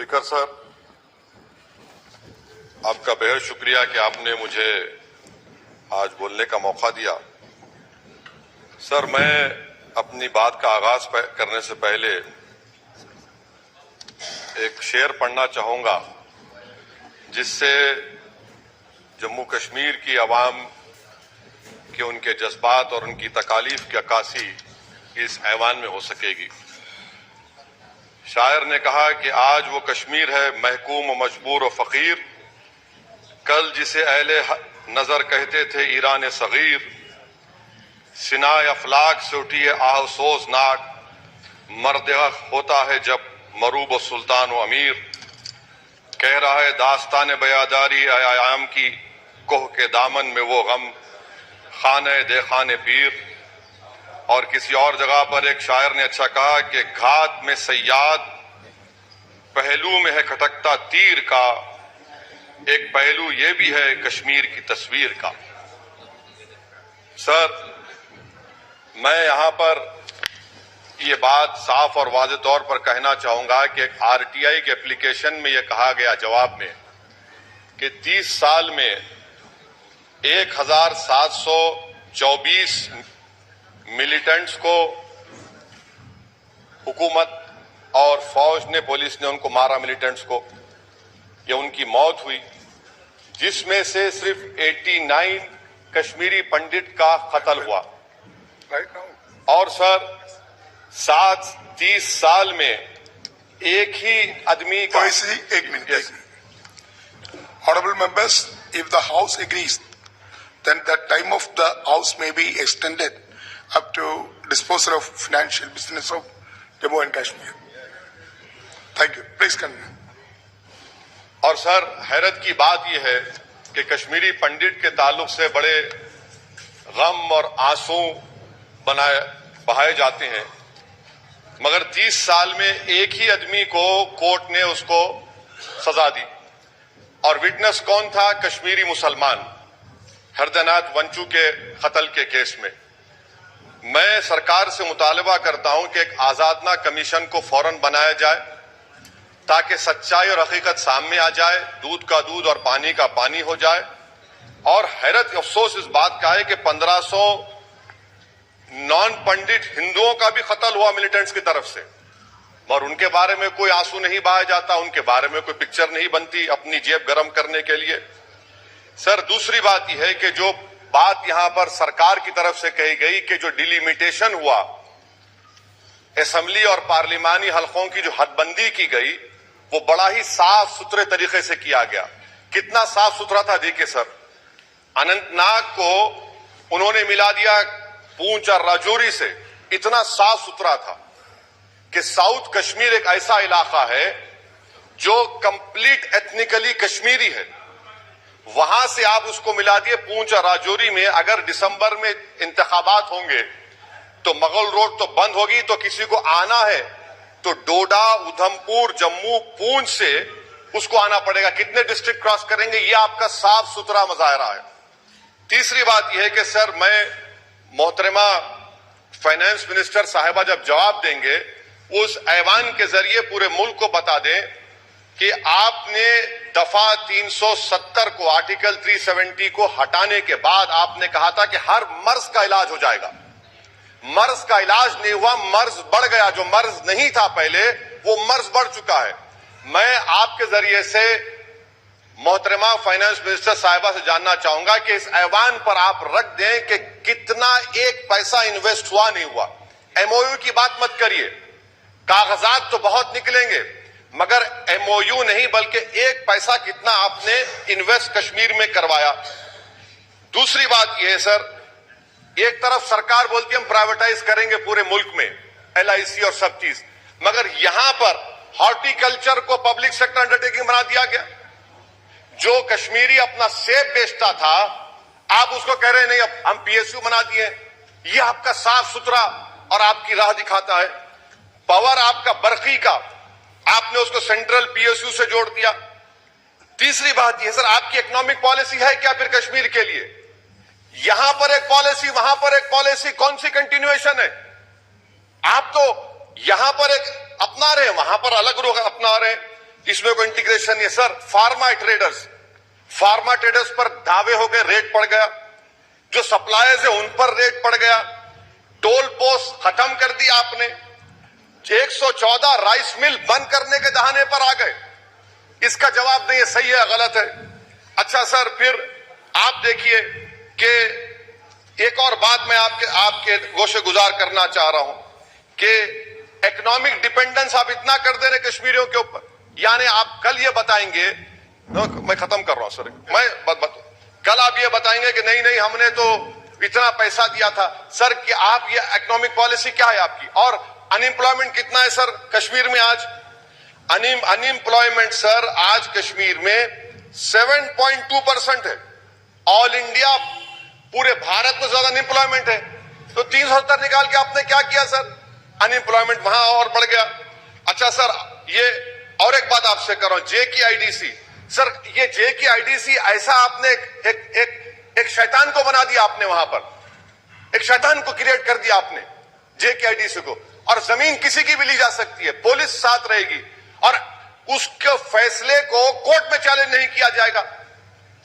Speaker साहब, आपका बेहद शुक्रिया कि आपने मुझे आज बोलने का मौका दिया। सर, मैं अपनी बात का आगाज करने से पहले एक शेर पढ़ना चाहूंगा जिससे जम्मू कश्मीर की आवाम के उनके जज्बात और उनकी तकालीफ की अक्कासी इस ऐवान में हो सकेगी। शायर ने कहा कि आज वो कश्मीर है महकूम व मजबूर व फकीर, कल जिसे अहले नजर कहते थे ईरान सगीर, सिनाए अफलाक से उठी है अफसोसनाक, मर्द होता है जब मरूब सुल्तान व अमीर, कह रहा है दास्तान बयादारी आयाम की कोह के दामन में वो गम खाने दे खाने पीर। और किसी और जगह पर एक शायर ने अच्छा कहा कि घात में सयाद पहलू में है खटकता तीर का, एक पहलू ये भी है कश्मीर की तस्वीर का। सर, मैं यहां पर ये बात साफ और वाज़ेह तौर पर कहना चाहूंगा कि आरटीआई के एप्लीकेशन में ये कहा गया जवाब में कि 30 साल में 1724 मिलिटेंट्स को हुकूमत और फौज ने, पुलिस ने उनको मारा, मिलिटेंट्स को, या उनकी मौत हुई, जिसमें से सिर्फ 89 कश्मीरी पंडित का कत्ल हुआ। और सर 30 साल में एक ही आदमी का एक minute. Honorable members, if the House agrees, then the time of the House may be extended up to disposal of financial business of Jammu and Kashmir. Thank you. Please continue. और sir, हैरत की बात यह है कि कश्मीरी पंडित के ताल्लुक से बड़े गम और आंसू बहाए जाते हैं, मगर 30 साल में एक ही आदमी को कोर्ट ने उसको सजा दी। और विटनेस कौन था? कश्मीरी मुसलमान हरदनाथ वंचू के कत्ल के केस में। मैं सरकार से मुतालबा करता हूं कि एक आजादना कमीशन को फौरन बनाया जाए ताकि सच्चाई और हकीकत सामने आ जाए, दूध का दूध और पानी का पानी हो जाए। और हैरत अफसोस इस बात का है कि 1500 नॉन पंडित हिंदुओं का भी कत्ल हुआ मिलिटेंट्स की तरफ से, और उनके बारे में कोई आंसू नहीं बहाया जाता, उनके बारे में कोई पिक्चर नहीं बनती अपनी जेब गर्म करने के लिए। सर, दूसरी बात यह है कि जो बात यहां पर सरकार की तरफ से कही गई कि जो डिलिमिटेशन हुआ, असेंबली और पार्लिमानी हलकों की जो हदबंदी की गई, वो बड़ा ही साफ सुथरे तरीके से किया गया। कितना साफ सुथरा था देखिए सर, अनंतनाग को उन्होंने मिला दिया पूंछ और राजौरी से। इतना साफ सुथरा था कि साउथ कश्मीर एक ऐसा इलाका है जो कंप्लीट एथनिकली कश्मीरी है, वहां से आप उसको मिला दिए पूंछ और राजौरी में। अगर दिसंबर में इंतखाबात होंगे तो मुगल रोड तो बंद होगी, तो किसी को आना है तो डोडा, उधमपुर, जम्मू, पूंछ से उसको आना पड़ेगा। कितने डिस्ट्रिक्ट क्रॉस करेंगे? ये आपका साफ सुथरा मुजाहरा है। तीसरी बात यह है कि सर, मैं मोहतरमा फाइनेंस मिनिस्टर साहिबा जब जवाब देंगे, उस ऐवान के जरिए पूरे मुल्क को बता दें कि आपने दफा 370 को, आर्टिकल 370 को हटाने के बाद आपने कहा था कि हर मर्ज का इलाज हो जाएगा। मर्ज का इलाज नहीं हुआ, मर्ज बढ़ गया। जो मर्ज नहीं था पहले, वो मर्ज बढ़ चुका है। मैं आपके जरिए से मोहतरमा फाइनेंस मिनिस्टर साहिबा से जानना चाहूंगा कि इस ऐवान पर आप रख दें कि कितना एक पैसा इन्वेस्ट हुआ नहीं हुआ। एमओयू की बात मत करिए, कागजात तो बहुत निकलेंगे, मगर एमओयू नहीं बल्कि एक पैसा कितना आपने इन्वेस्ट कश्मीर में करवाया। दूसरी बात यह है सर, एक तरफ सरकार बोलती है हम प्राइवेटाइज करेंगे पूरे मुल्क में, एलआईसी और सब चीज, मगर यहां पर हॉर्टिकल्चर को पब्लिक सेक्टर अंडरटेकिंग बना दिया गया। जो कश्मीरी अपना सेब बेचता था, आप उसको कह रहे हैं नहीं अब हम पीएसयू बना दिए। ये आपका साफ सुथरा और आपकी राह दिखाता है। पावर आपका बरकी का, आपने उसको सेंट्रल पीएसयू से जोड़ दिया। तीसरी बात यह सर, आपकी इकोनॉमिक पॉलिसी है क्या फिर कश्मीर के लिए? यहां पर एक पॉलिसी, वहां पर एक पॉलिसी, कौन सी कंटिन्यूएशन है? आप तो यहां पर एक अपना रहे हैं, वहां पर अलग लोग अपना रहे हैं। اس میں کوئی انٹیگریشن نہیں ہے سر. فارما ٹریڈرز پر دعوے ہو گئے, ریٹ پڑ گیا. جو سپلائرز ہیں ان پر ریٹ پڑ گیا. ٹول پوسٹ ختم کر دی آپ نے. 114 رائس مل بند کرنے کے دہانے پر آ گئے. اس کا جواب نہیں ہے صحیح ہے غلط ہے. اچھا سر, پھر آپ دیکھیے کہ ایک اور بات میں آپ کے گوشے گزار کرنا چاہ رہا ہوں کہ اکنامک ڈیپینڈنس آپ اتنا کر دے رہے کشمیریوں کے اوپر. یعنی آپ کل یہ بتائیں گے, میں ختم کر رہا ہوں سر, کل آپ یہ بتائیں گے کہ نہیں ہم نے تو اتنا پیسہ دیا تھا. سر کہ آپ یہ اکنامک پالیسی کیا ہے آپ کی؟ اور انمپلائمنٹ کتنا ہے سر کشمیر میں آج؟ انمپلائمنٹ سر آج کشمیر میں 7.2% ہے. آل انڈیا پورے بھارت میں زیادہ انمپلائمنٹ ہے. تو 370 نکال کے آپ نے کیا کیا سر؟ انمپلائمنٹ وہاں اور بڑھ گیا. اچھا سر, یہ اور ایک بات آپ سے کر رہا ہوں, جے کی آئی ڈی سی. سر یہ جے کی آئی ڈی سی ایسا آپ نے ایک شیطان کو بنا دیا آپ نے, وہاں پر ایک شیطان کو کریٹ کر دیا آپ نے جے کی آئی ڈی سی کو. اور زمین کسی کی بھی لی جا سکتی ہے, پولیس ساتھ رہے گی, اور اس کے فیصلے کو کورٹ میں چیلنج نہیں کیا جائے گا.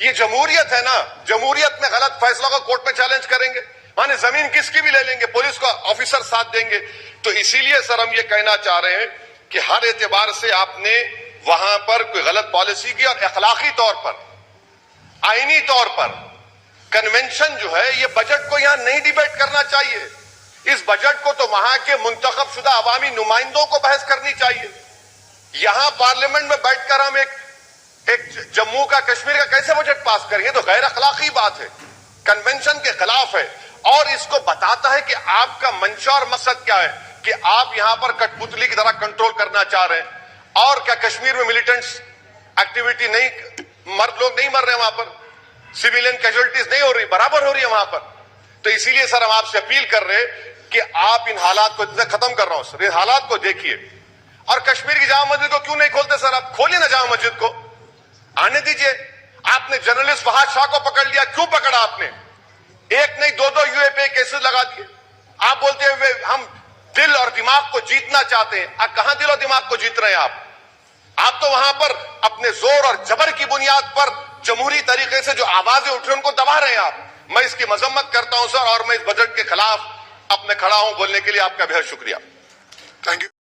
یہ جمہوریت ہے نا, جمہوریت میں غلط فیصلوں کو کورٹ میں چیلنج کریں گے, مانے زمین کس کی بھی لے لیں گے, پولیس کا آفیسر ساتھ دیں گے. تو اسی لیے سر ہم یہ کہنا چاہ رہے ہیں کہ ہر اعتبار سے آپ نے وہاں پر کوئی غلط پالیسی کی, اور اخلاقی طور پر, آئینی طور پر کنونشن جو ہے, یہ بجٹ کو یہاں نہیں ڈیبیٹ کرنا چاہیے. اس بجٹ کو تو وہاں کے منتخب شدہ عوامی نمائندوں کو بحث کرنی چاہیے. یہاں پارلیمنٹ میں بیٹھ کر ہم ایک جموں کا, کشمیر کا کیسے بجٹ پاس کریں؟ یہ تو غیر اخلاقی بات ہے, کنونشن کے خلاف ہے, اور اس کو بتاتا ہے کہ آپ کا منشا اور مقصد کیا ہے, کہ آپ یہاں پر کٹ پتلی کی طرح کنٹرول کرنا چاہ رہے ہیں. اور کیا کشمیر میں ملیٹنٹس ایکٹیویٹی نہیں, لوگ نہیں مر رہے وہاں پر, سویلین کیجولٹیز نہیں ہو رہی, برابر ہو رہی ہے وہاں پر. تو اسی لیے سر ہم آپ سے اپیل کر رہے کہ آپ ان حالات کو, ختم کر رہا ہوں سر, ان حالات کو دیکھیے. اور کشمیر کی جامع مسجد کو کیوں نہیں کھولتے سر؟ آپ کھولیے نا جامع مسجد کو, آنے دیجئے. آپ نے جرنلسٹ فہد شاہ کو پکڑ لیا, کیوں پکڑا آپ نے؟ ایک نہیں دو یو اے پی کیسز لگا دیے. آپ بولتے ہیں ہم دل اور دماغ کو جیتنا چاہتے ہیں. آپ کہاں دل اور دماغ کو جیت رہے ہیں آپ تو وہاں پر اپنے زور اور جبر کی بنیاد پر جمہوری طریقے سے جو آوازیں اٹھ رہی ہیں ان کو دبا رہے ہیں آپ. میں اس کی مذمت کرتا ہوں سر, اور میں اس بجٹ کے خلاف اب میں کھڑا ہوں بولنے کے لیے. آپ کا بہت شکریہ. Thank you.